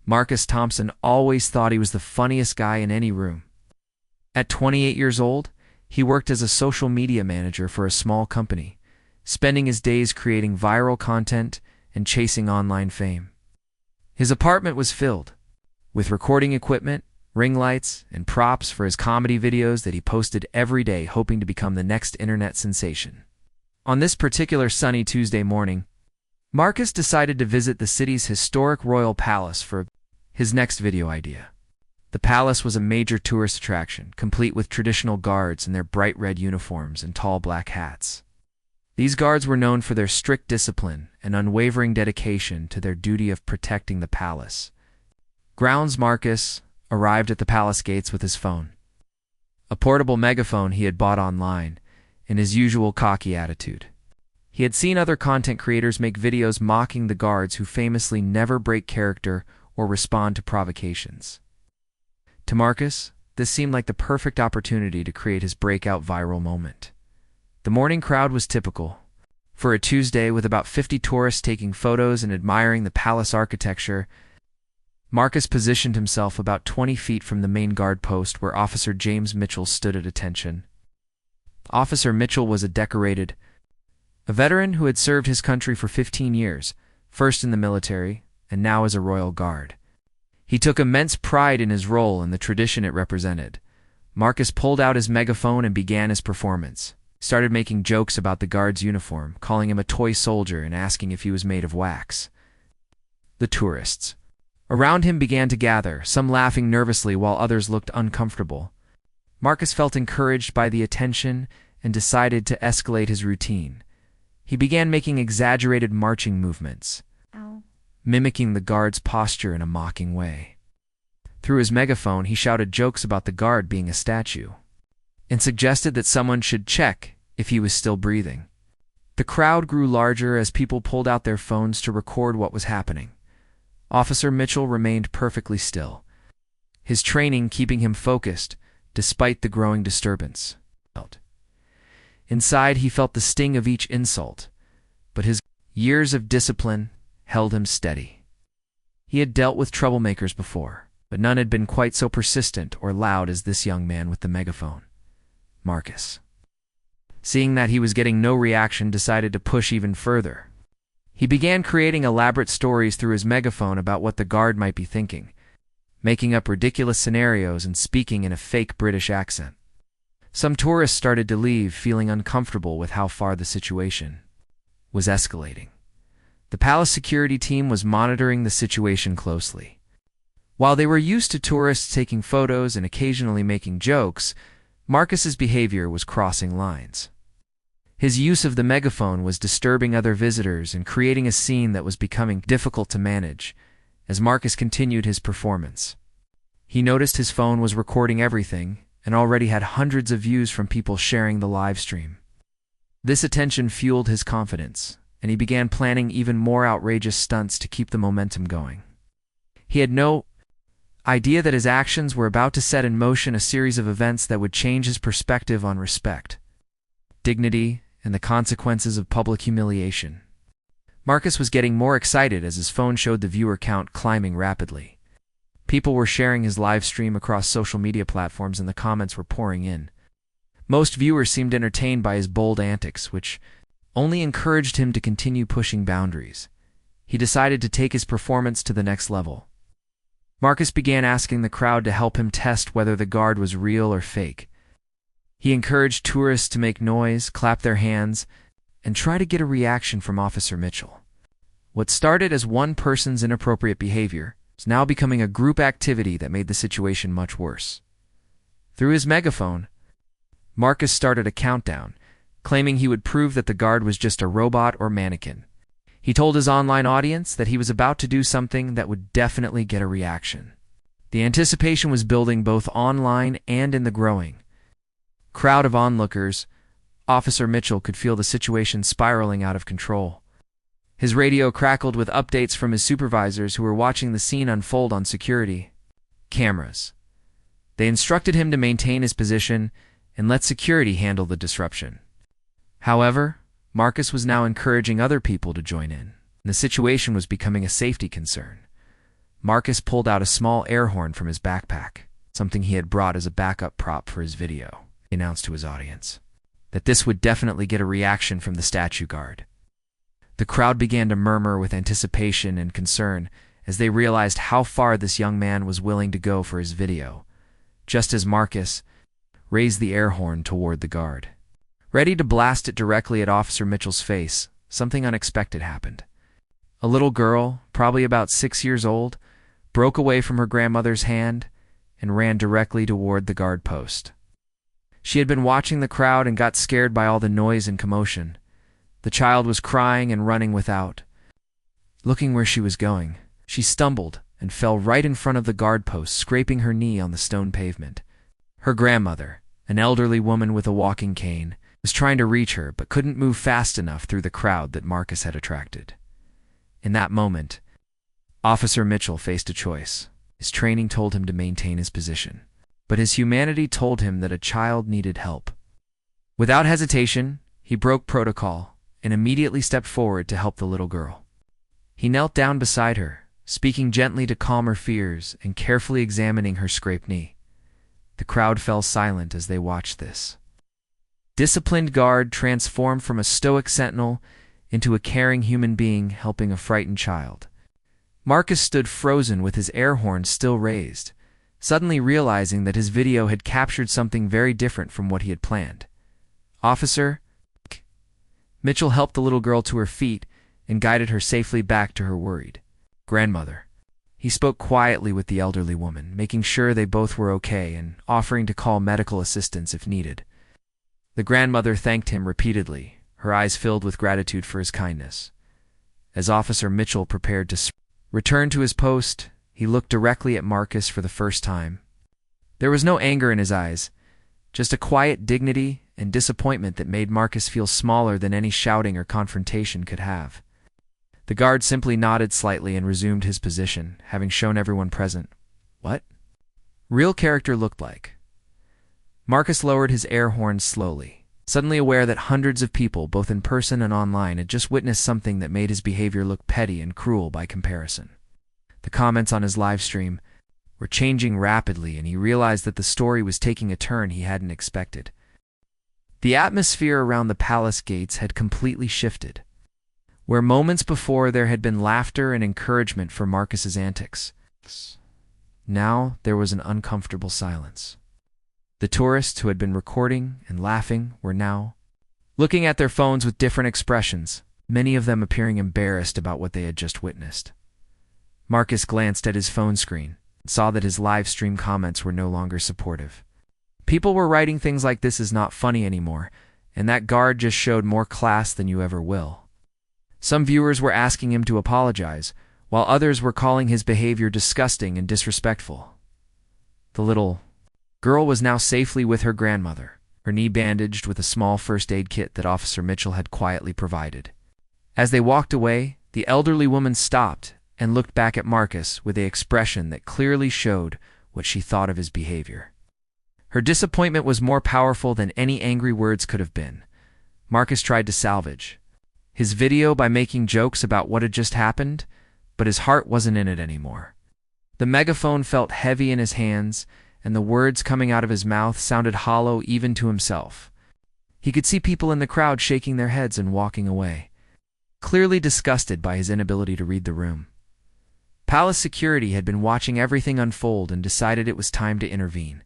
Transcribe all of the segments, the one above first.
Marcus Thompson always thought he was the funniest guy in any room. At 28 years old, he worked as a social media manager for a small company, spending his days creating viral content and chasing online fame. His apartment was filled with recording equipment, ring lights, and props for his comedy videos that he posted every day, hoping to become the next internet sensation. On this particular sunny Tuesday morning, Marcus decided to visit the city's historic royal palace for his next video idea. The palace was a major tourist attraction, complete with traditional guards in their bright red uniforms and tall black hats. These guards were known for their strict discipline and unwavering dedication to their duty of protecting the palace. Grounds Marcus arrived at the palace gates with his phone, a portable megaphone he had bought online, in his usual cocky attitude. He had seen other content creators make videos mocking the guards who famously never break character or respond to provocations. To Marcus, this seemed like the perfect opportunity to create his breakout viral moment. The morning crowd was typical for a Tuesday, with about 50 tourists taking photos and admiring the palace architecture. Marcus positioned himself about 20 feet from the main guard post where Officer James Mitchell stood at attention. Officer Mitchell was a veteran who had served his country for 15 years, first in the military and now as a royal guard. He took immense pride in his role and the tradition it represented. Marcus pulled out his megaphone and began his performance. He started making jokes about the guard's uniform, calling him a toy soldier and asking if he was made of wax. The tourists around him began to gather, some laughing nervously while others looked uncomfortable. Marcus felt encouraged by the attention and decided to escalate his routine. He began making exaggerated marching movements, mimicking the guard's posture in a mocking way. Through his megaphone, he shouted jokes about the guard being a statue and suggested that someone should check if he was still breathing. The crowd grew larger as people pulled out their phones to record what was happening. Officer Mitchell remained perfectly still, his training keeping him focused despite the growing disturbance. Inside, he felt the sting of each insult, but his years of discipline held him steady. He had dealt with troublemakers before, but none had been quite so persistent or loud as this young man with the megaphone. Marcus, seeing that he was getting no reaction, decided to push even further. He began creating elaborate stories through his megaphone about what the guard might be thinking, making up ridiculous scenarios and speaking in a fake British accent. Some tourists started to leave, feeling uncomfortable with how far the situation was escalating. The palace security team was monitoring the situation closely. While they were used to tourists taking photos and occasionally making jokes, Marcus's behavior was crossing lines. His use of the megaphone was disturbing other visitors and creating a scene that was becoming difficult to manage as Marcus continued his performance. He noticed his phone was recording everything and already had hundreds of views from people sharing the live stream. This attention fueled his confidence, and he began planning even more outrageous stunts to keep the momentum going. He had no idea that his actions were about to set in motion a series of events that would change his perspective on respect, dignity, and the consequences of public humiliation. Marcus was getting more excited as his phone showed the viewer count climbing rapidly. People were sharing his live stream across social media platforms and the comments were pouring in. Most viewers seemed entertained by his bold antics, which only encouraged him to continue pushing boundaries. He decided to take his performance to the next level. Marcus began asking the crowd to help him test whether the guard was real or fake. He encouraged tourists to make noise, clap their hands, and try to get a reaction from Officer Mitchell. What started as one person's inappropriate behavior was now becoming a group activity that made the situation much worse. Through his megaphone, Marcus started a countdown, claiming he would prove that the guard was just a robot or mannequin. He told his online audience that he was about to do something that would definitely get a reaction. The anticipation was building both online and in the growing crowd of onlookers. Officer Mitchell could feel the situation spiraling out of control. His radio crackled with updates from his supervisors who were watching the scene unfold on security cameras. They instructed him to maintain his position and let security handle the disruption. However, Marcus was now encouraging other people to join in, and the situation was becoming a safety concern. Marcus pulled out a small air horn from his backpack, something he had brought as a backup prop for his video. He announced to his audience that this would definitely get a reaction from the statue guard. The crowd began to murmur with anticipation and concern as they realized how far this young man was willing to go for his video, just as Marcus raised the air horn toward the guard. Ready to blast it directly at Officer Mitchell's face, something unexpected happened. A little girl, probably about 6 years old, broke away from her grandmother's hand and ran directly toward the guard post. She had been watching the crowd and got scared by all the noise and commotion. The child was crying and running without. Looking where she was going, she stumbled and fell right in front of the guard post, scraping her knee on the stone pavement. Her grandmother, an elderly woman with a walking cane, was trying to reach her but couldn't move fast enough through the crowd that Marcus had attracted. In that moment, Officer Mitchell faced a choice. His training told him to maintain his position, but his humanity told him that a child needed help. Without hesitation, he broke protocol and immediately stepped forward to help the little girl. He knelt down beside her, speaking gently to calm her fears and carefully examining her scraped knee. The crowd fell silent as they watched this. Disciplined guard transformed from a stoic sentinel into a caring human being helping a frightened child. Marcus stood frozen with his air horn still raised, suddenly realizing that his video had captured something very different from what he had planned. Officer Mitchell helped the little girl to her feet and guided her safely back to her worried grandmother. He spoke quietly with the elderly woman, making sure they both were okay and offering to call medical assistance if needed. The grandmother thanked him repeatedly, her eyes filled with gratitude for his kindness. As Officer Mitchell prepared to return to his post, he looked directly at Marcus for the first time. There was no anger in his eyes, just a quiet dignity and disappointment that made Marcus feel smaller than any shouting or confrontation could have. The guard simply nodded slightly and resumed his position, having shown everyone present what real character looked like. Marcus lowered his air horn slowly, suddenly aware that hundreds of people, both in person and online, had just witnessed something that made his behavior look petty and cruel by comparison. The comments on his live stream were changing rapidly, and he realized that the story was taking a turn he hadn't expected. The atmosphere around the palace gates had completely shifted. Where moments before there had been laughter and encouragement for Marcus's antics, now there was an uncomfortable silence. The tourists who had been recording and laughing were now looking at their phones with different expressions, many of them appearing embarrassed about what they had just witnessed. Marcus glanced at his phone screen and saw that his live stream comments were no longer supportive. People were writing things like "this is not funny anymore," and "that guard just showed more class than you ever will." Some viewers were asking him to apologize, while others were calling his behavior disgusting and disrespectful. The little girl was now safely with her grandmother, her knee bandaged with a small first aid kit that Officer Mitchell had quietly provided. As they walked away, the elderly woman stopped and looked back at Marcus with an expression that clearly showed what she thought of his behavior. Her disappointment was more powerful than any angry words could have been. Marcus tried to salvage his video by making jokes about what had just happened, but his heart wasn't in it anymore. The megaphone felt heavy in his hands, and the words coming out of his mouth sounded hollow even to himself. He could see people in the crowd shaking their heads and walking away, clearly disgusted by his inability to read the room. Palace security had been watching everything unfold and decided it was time to intervene.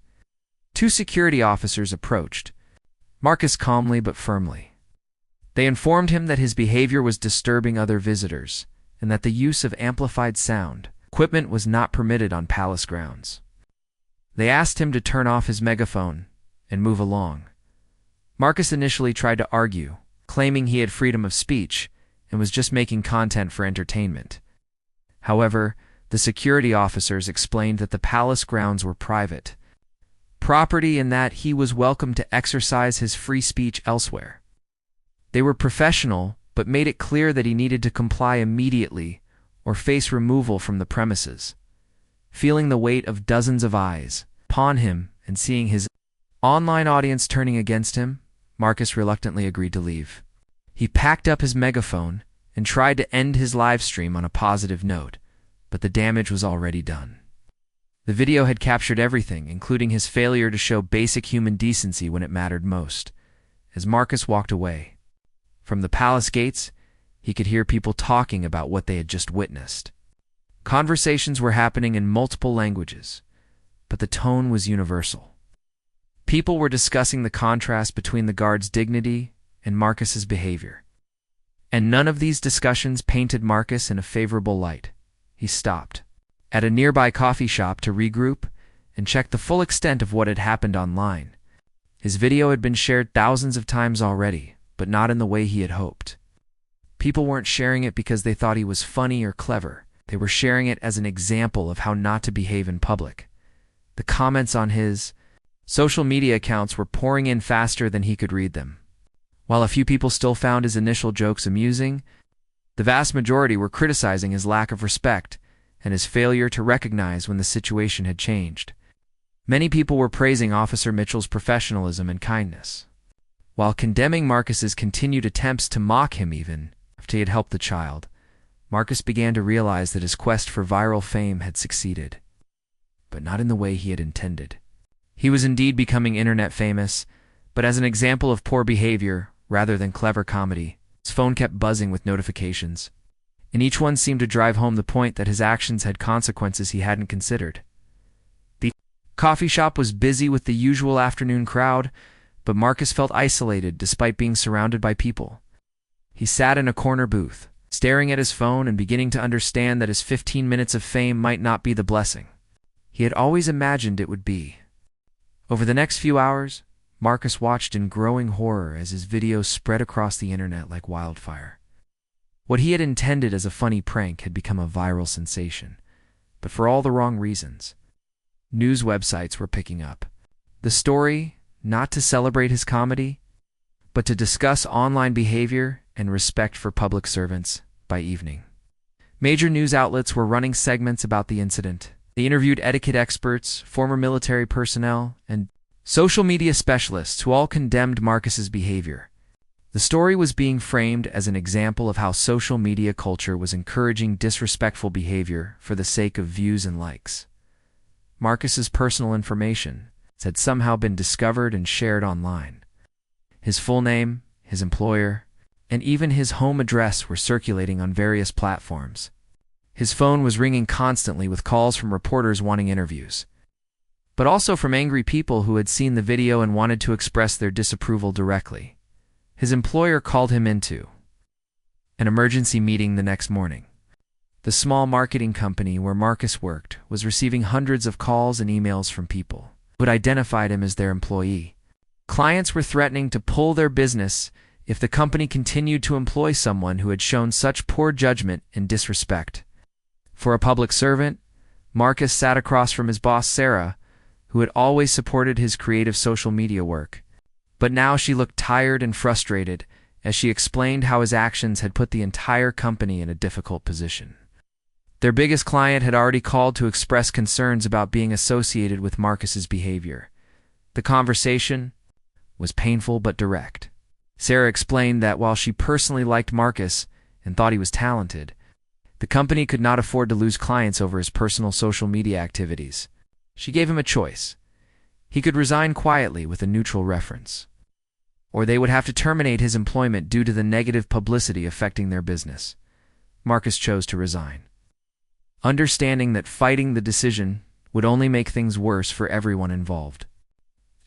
2 security officers approached Marcus calmly but firmly. They informed him that his behavior was disturbing other visitors and that the use of amplified sound equipment was not permitted on palace grounds. They asked him to turn off his megaphone and move along. Marcus initially tried to argue, claiming he had freedom of speech and was just making content for entertainment. However, the security officers explained that the palace grounds were private property and that he was welcome to exercise his free speech elsewhere. They were professional, but made it clear that he needed to comply immediately or face removal from the premises. Feeling the weight of dozens of eyes upon him and seeing his online audience turning against him, Marcus reluctantly agreed to leave. He packed up his megaphone and tried to end his live stream on a positive note, but the damage was already done. The video had captured everything, including his failure to show basic human decency when it mattered most. As Marcus walked away from the palace gates, he could hear people talking about what they had just witnessed. Conversations were happening in multiple languages, but the tone was universal. People were discussing the contrast between the guard's dignity and Marcus's behavior. And none of these discussions painted Marcus in a favorable light. He stopped at a nearby coffee shop to regroup and check the full extent of what had happened online. His video had been shared thousands of times already, but not in the way he had hoped. People weren't sharing it because they thought he was funny or clever. They were sharing it as an example of how not to behave in public. The comments on his social media accounts were pouring in faster than he could read them. While a few people still found his initial jokes amusing, the vast majority were criticizing his lack of respect and his failure to recognize when the situation had changed. Many people were praising Officer Mitchell's professionalism and kindness, while condemning Marcus's continued attempts to mock him even after he had helped the child. Marcus began to realize that his quest for viral fame had succeeded, but not in the way he had intended. He was indeed becoming internet famous, but as an example of poor behavior rather than clever comedy. His phone kept buzzing with notifications, and each one seemed to drive home the point that his actions had consequences he hadn't considered. The coffee shop was busy with the usual afternoon crowd, but Marcus felt isolated despite being surrounded by people. He sat in a corner booth, staring at his phone and beginning to understand that his 15 minutes of fame might not be the blessing he had always imagined it would be. Over the next few hours, Marcus watched in growing horror as his videos spread across the internet like wildfire. What he had intended as a funny prank had become a viral sensation, but for all the wrong reasons. News websites were picking up the story, not to celebrate his comedy, but to discuss online behavior and respect for public servants by evening. Major news outlets were running segments about the incident. They interviewed etiquette experts, former military personnel, and social media specialists who all condemned Marcus's behavior. The story was being framed as an example of how social media culture was encouraging disrespectful behavior for the sake of views and likes. Marcus's personal information had somehow been discovered and shared online. His full name, his employer, and even his home address were circulating on various platforms. His phone was ringing constantly with calls from reporters wanting interviews, but also from angry people who had seen the video and wanted to express their disapproval directly. His employer called him into an emergency meeting the next morning. The small marketing company where Marcus worked was receiving hundreds of calls and emails from people who had identified him as their employee. Clients were threatening to pull their business if the company continued to employ someone who had shown such poor judgment and disrespect. For a public servant, Marcus sat across from his boss Sarah, who had always supported his creative social media work. But now she looked tired and frustrated as she explained how his actions had put the entire company in a difficult position. Their biggest client had already called to express concerns about being associated with Marcus's behavior. The conversation was painful but direct. Sarah explained that while she personally liked Marcus and thought he was talented, the company could not afford to lose clients over his personal social media activities. She gave him a choice. He could resign quietly with a neutral reference, or they would have to terminate his employment due to the negative publicity affecting their business. Marcus chose to resign, understanding that fighting the decision would only make things worse for everyone involved.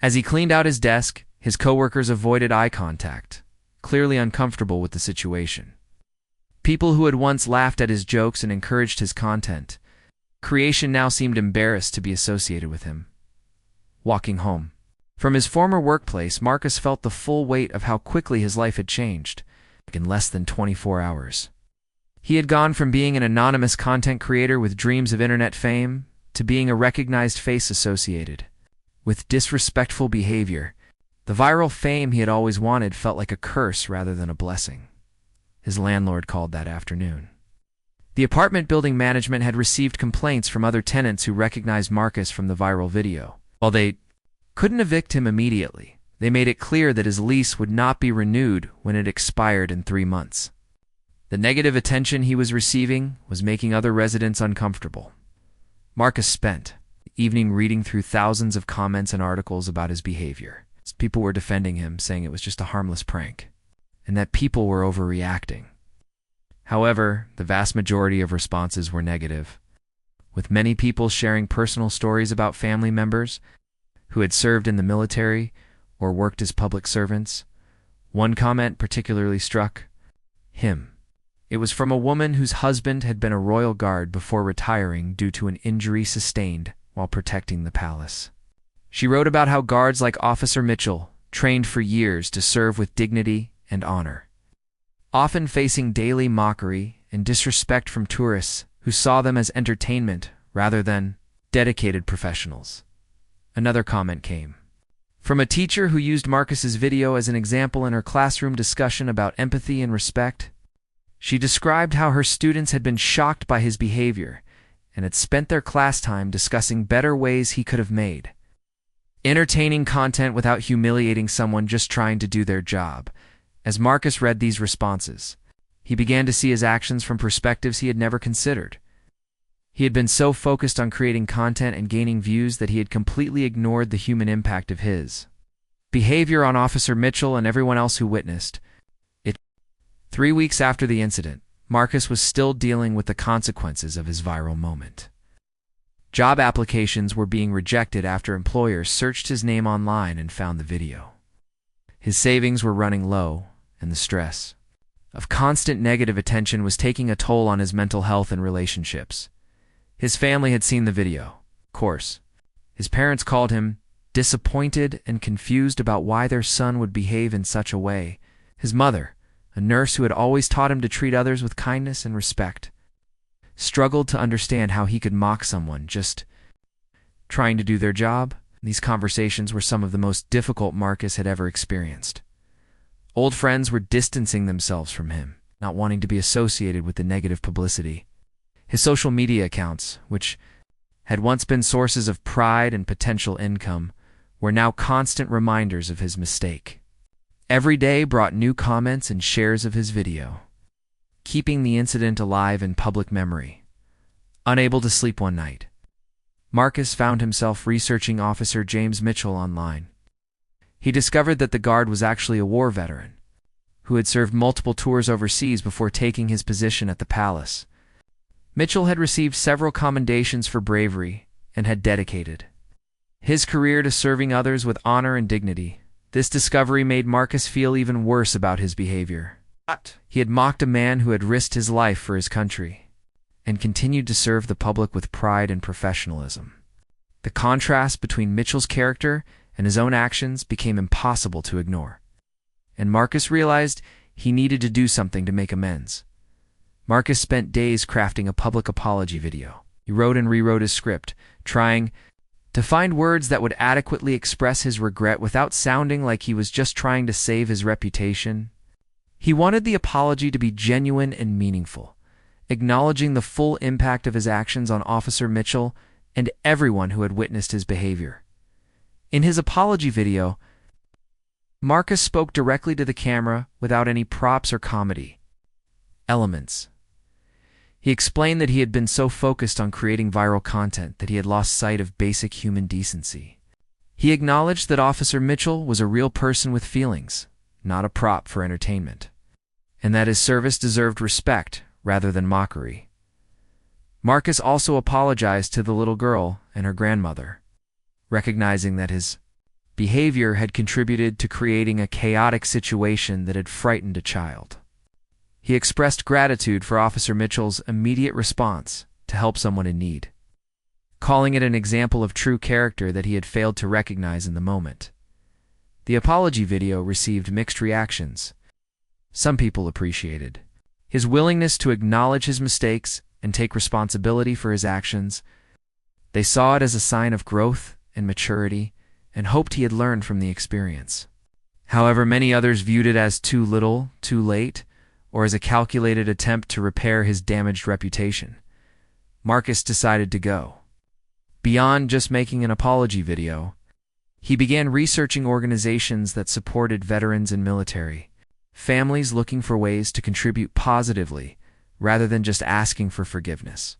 As he cleaned out his desk, his coworkers avoided eye contact, clearly uncomfortable with the situation. People who had once laughed at his jokes and encouraged his content creation now seemed embarrassed to be associated with him. Walking home from his former workplace, Marcus felt the full weight of how quickly his life had changed in less than 24 hours. He had gone from being an anonymous content creator with dreams of internet fame to being a recognized face associated with disrespectful behavior. The viral fame he had always wanted felt like a curse rather than a blessing. His landlord called that afternoon. The apartment building management had received complaints from other tenants who recognized Marcus from the viral video. While they couldn't evict him immediately, they made it clear that his lease would not be renewed when it expired in 3 months. The negative attention he was receiving was making other residents uncomfortable. Marcus spent the evening reading through thousands of comments and articles about his behavior. People were defending him, saying it was just a harmless prank, and that people were overreacting. However, the vast majority of responses were negative, with many people sharing personal stories about family members who had served in the military or worked as public servants. One comment particularly struck him. It was from a woman whose husband had been a royal guard before retiring due to an injury sustained while protecting the palace. She wrote about how guards like Officer Mitchell trained for years to serve with dignity and honor, often facing daily mockery and disrespect from tourists who saw them as entertainment rather than dedicated professionals. Another comment came from a teacher who used Marcus's video as an example in her classroom discussion about empathy and respect. She described how her students had been shocked by his behavior and had spent their class time discussing better ways he could have made entertaining content without humiliating someone just trying to do their job. As Marcus read these responses, he began to see his actions from perspectives he had never considered. He had been so focused on creating content and gaining views that he had completely ignored the human impact of his behavior on Officer Mitchell and everyone else who witnessed it. 3 weeks after the incident, Marcus was still dealing with the consequences of his viral moment. Job applications were being rejected after employers searched his name online and found the video. His savings were running low, and the stress of constant negative attention was taking a toll on his mental health and relationships. His family had seen the video, of course. His parents called him disappointed and confused about why their son would behave in such a way. His mother, a nurse who had always taught him to treat others with kindness and respect, struggled to understand how he could mock someone just trying to do their job. These conversations were some of the most difficult Marcus had ever experienced. Old friends were distancing themselves from him, not wanting to be associated with the negative publicity. His social media accounts, which had once been sources of pride and potential income, were now constant reminders of his mistake. Every day brought new comments and shares of his video, keeping the incident alive in public memory. Unable to sleep one night, Marcus found himself researching Officer James Mitchell online. He discovered that the guard was actually a war veteran who had served multiple tours overseas before taking his position at the palace. Mitchell had received several commendations for bravery and had dedicated his career to serving others with honor and dignity. This discovery made Marcus feel even worse about his behavior. He had mocked a man who had risked his life for his country and continued to serve the public with pride and professionalism. The contrast between Mitchell's character and his own actions became impossible to ignore, and Marcus realized he needed to do something to make amends. Marcus spent days crafting a public apology video. He wrote and rewrote his script, trying to find words that would adequately express his regret without sounding like he was just trying to save his reputation. He wanted the apology to be genuine and meaningful, acknowledging the full impact of his actions on Officer Mitchell and everyone who had witnessed his behavior. In his apology video, Marcus spoke directly to the camera without any props or comedy elements. He explained that he had been so focused on creating viral content that he had lost sight of basic human decency. He acknowledged that Officer Mitchell was a real person with feelings, not a prop for entertainment, and that his service deserved respect rather than mockery. Marcus also apologized to the little girl and her grandmother, recognizing that his behavior had contributed to creating a chaotic situation that had frightened a child. He expressed gratitude for Officer Mitchell's immediate response to help someone in need, calling it an example of true character that he had failed to recognize in the moment. The apology video received mixed reactions. Some people appreciated his willingness to acknowledge his mistakes and take responsibility for his actions. They saw it as a sign of growth and maturity and hoped he had learned from the experience. However, many others viewed it as too little, too late, or as a calculated attempt to repair his damaged reputation. Marcus decided to go beyond just making an apology video. He began researching organizations that supported veterans and military. families looking for ways to contribute positively rather than just asking for forgiveness.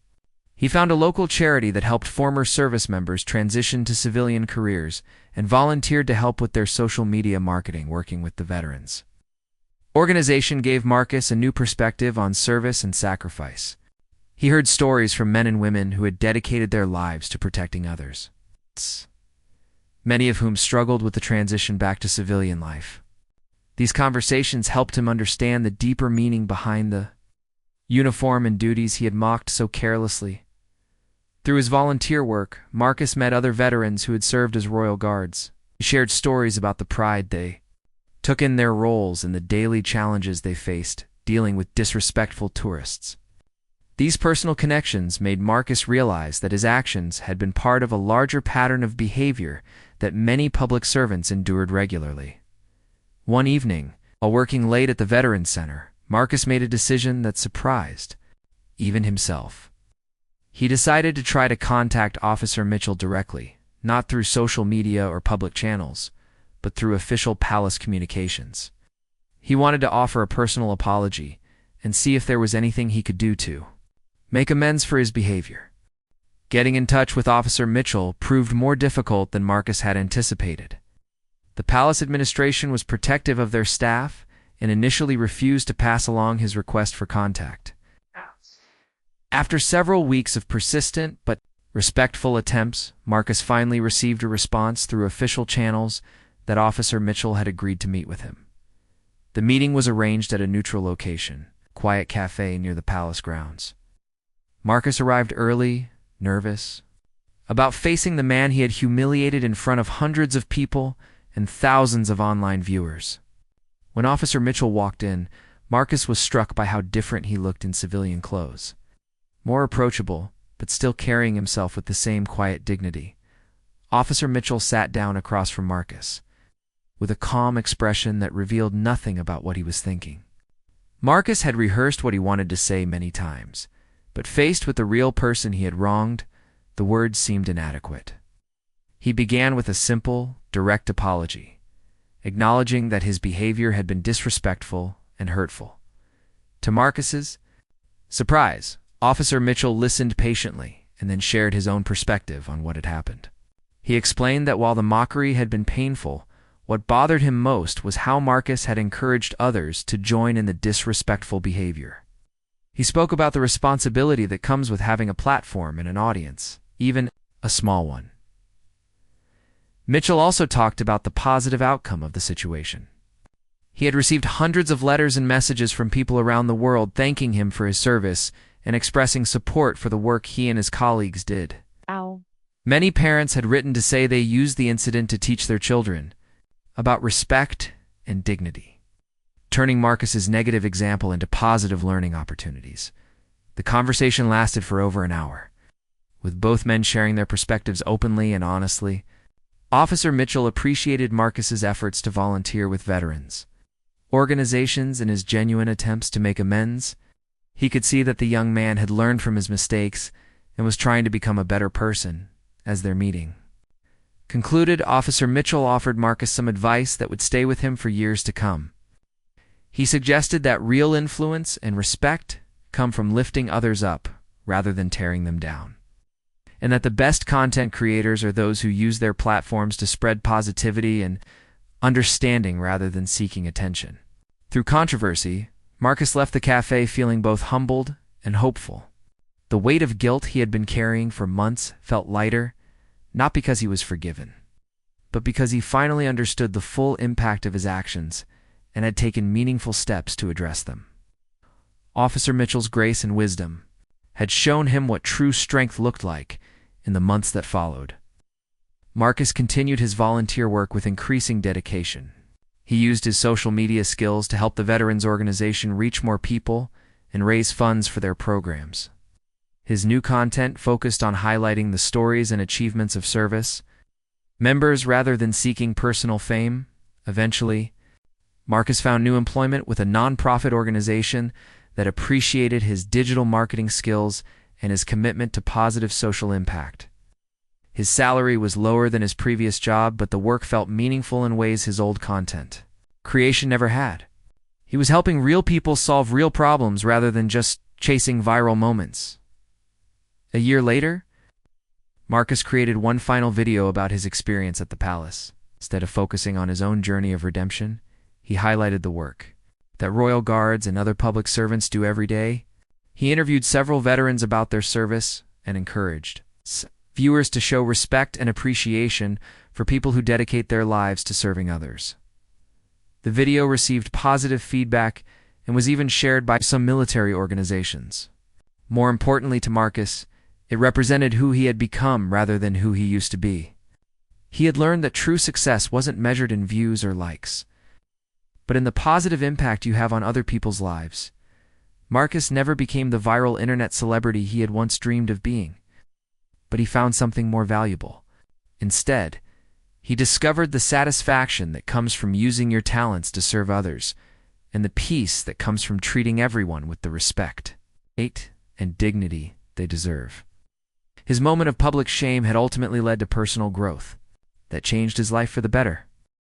He found a local charity that helped former service members transition to civilian careers and volunteered to help with their social media marketing, working with the veterans. Organization gave Marcus a new perspective on service and sacrifice. He heard stories from men and women who had dedicated their lives to protecting others, many of whom struggled with the transition back to civilian life. These conversations helped him understand the deeper meaning behind the uniform and duties he had mocked so carelessly. Through his volunteer work, Marcus met other veterans who had served as Royal Guards. He shared stories about the pride they took in their roles and the daily challenges they faced, dealing with disrespectful tourists. These personal connections made Marcus realize that his actions had been part of a larger pattern of behavior that many public servants endured regularly. One evening, while working late at the Veterans Center, Marcus made a decision that surprised even himself. He decided to try to contact Officer Mitchell directly, not through social media or public channels, but through official palace communications. He wanted to offer a personal apology and see if there was anything he could do to make amends for his behavior. Getting in touch with Officer Mitchell proved more difficult than Marcus had anticipated. The palace administration was protective of their staff and initially refused to pass along his request for contact. After several weeks of persistent but respectful attempts, Marcus finally received a response through official channels that Officer Mitchell had agreed to meet with him. The meeting was arranged at a neutral location, a quiet cafe near the palace grounds. Marcus arrived early, nervous, about facing the man he had humiliated in front of hundreds of people and thousands of online viewers. When Officer Mitchell walked in, Marcus was struck by how different he looked in civilian clothes. More approachable, but still carrying himself with the same quiet dignity. Officer Mitchell sat down across from Marcus, with a calm expression that revealed nothing about what he was thinking. Marcus had rehearsed what he wanted to say many times, but faced with the real person he had wronged, the words seemed inadequate. He began with a simple, direct apology, acknowledging that his behavior had been disrespectful and hurtful. To Marcus's surprise, Officer Mitchell listened patiently and then shared his own perspective on what had happened. He explained that while the mockery had been painful, what bothered him most was how Marcus had encouraged others to join in the disrespectful behavior. He spoke about the responsibility that comes with having a platform and an audience, even a small one. Mitchell also talked about the positive outcome of the situation. He had received hundreds of letters and messages from people around the world thanking him for his service and expressing support for the work he and his colleagues did. Ow. Many parents had written to say they used the incident to teach their children about respect and dignity, turning Marcus's negative example into positive learning opportunities. The conversation lasted for over an hour, with both men sharing their perspectives openly and honestly. Officer Mitchell appreciated Marcus's efforts to volunteer with veterans organizations and his genuine attempts to make amends. He could see that the young man had learned from his mistakes and was trying to become a better person. As their meeting concluded, Officer Mitchell offered Marcus some advice that would stay with him for years to come. He suggested that real influence and respect come from lifting others up rather than tearing them down, and that the best content creators are those who use their platforms to spread positivity and understanding rather than seeking attention. Through controversy, Marcus left the cafe feeling both humbled and hopeful. The weight of guilt he had been carrying for months felt lighter, not because he was forgiven, but because he finally understood the full impact of his actions and had taken meaningful steps to address them. Officer Mitchell's grace and wisdom had shown him what true strength looked like in the months that followed. Marcus continued his volunteer work with increasing dedication. He used his social media skills to help the Veterans Organization reach more people and raise funds for their programs. His new content focused on highlighting the stories and achievements of service members rather than seeking personal fame. Eventually, Marcus found new employment with a nonprofit organization that appreciated his digital marketing skills and his commitment to positive social impact. His salary was lower than his previous job, but the work felt meaningful in ways his old content creation never had. He was helping real people solve real problems rather than just chasing viral moments. A year later, Marcus created one final video about his experience at the palace. Instead of focusing on his own journey of redemption, he highlighted the work that royal guards and other public servants do every day. He interviewed several veterans about their service and encouraged viewers to show respect and appreciation for people who dedicate their lives to serving others. The video received positive feedback and was even shared by some military organizations. More importantly to Marcus, it represented who he had become rather than who he used to be. He had learned that true success wasn't measured in views or likes, but in the positive impact you have on other people's lives. Marcus never became the viral internet celebrity he had once dreamed of being, but he found something more valuable. Instead, he discovered the satisfaction that comes from using your talents to serve others, and the peace that comes from treating everyone with the respect and dignity they deserve. His moment of public shame had ultimately led to personal growth that changed his life for the better.